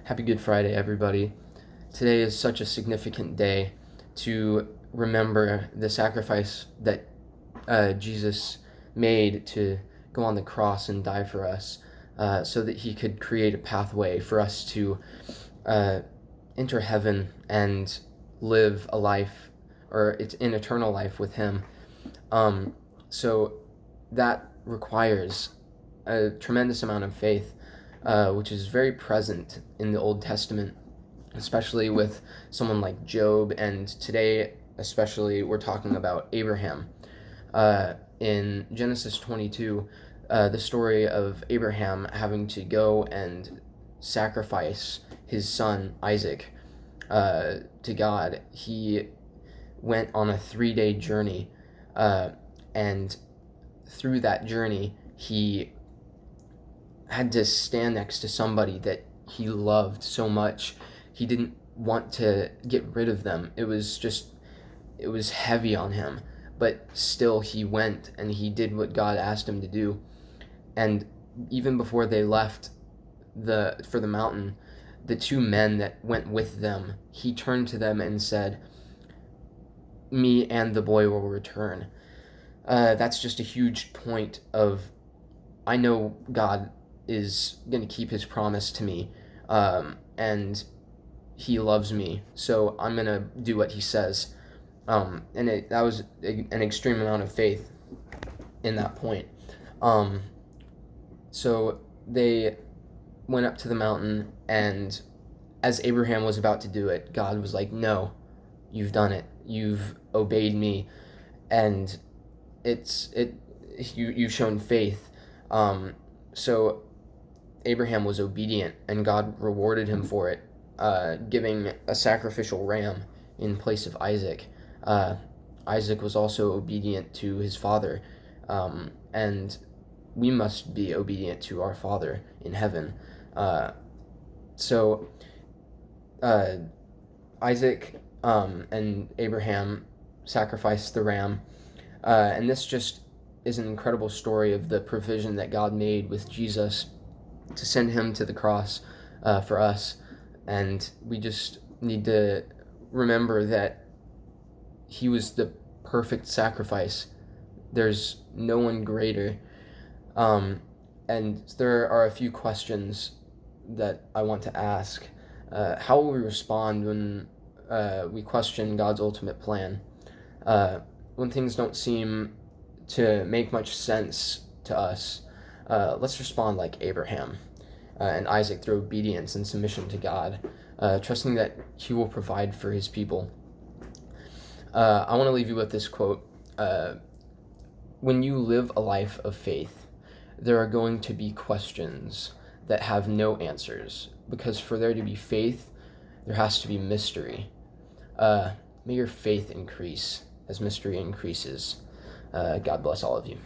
Happy Good Friday, everybody. Today is such a significant day to remember the sacrifice that Jesus made to go on the cross and die for us so that he could create a pathway for us to enter heaven and live a life, or it's an eternal life with him. So that requires a tremendous amount of faith, which is very present in the Old Testament, especially with someone like Job, and today especially we're talking about Abraham. In Genesis 22, the story of Abraham having to go and sacrifice his son Isaac to God. He went on a 3-day journey, and through that journey he had to stand next to somebody that he loved so much. He didn't want to get rid of them. It was heavy on him, but still he went and he did what God asked him to do. And even before they left for the mountain, the two men that went with them, he turned to them and said, "Me and the boy will return." That's just a huge point of, I know God is going to keep his promise to me, and he loves me, so I'm going to do what he says. That was an extreme amount of faith in that point. So they went up to the mountain, and as Abraham was about to do it, God was like, "No, you've done it. You've obeyed me, and you've shown faith." So Abraham was obedient, and God rewarded him for it, giving a sacrificial ram in place of Isaac. Isaac was also obedient to his father, and we must be obedient to our Father in heaven. So Isaac and Abraham sacrificed the ram, and this just is an incredible story of the provision that God made with Jesus to send him to the cross for us. And we just need to remember that he was the perfect sacrifice. There's no one greater. And there are a few questions that I want to ask. How will we respond when we question God's ultimate plan? When things don't seem to make much sense to us, let's respond like Abraham and Isaac through obedience and submission to God, trusting that he will provide for his people. I want to leave you with this quote. When you live a life of faith, there are going to be questions that have no answers, because for there to be faith, there has to be mystery. May your faith increase as mystery increases. God bless all of you.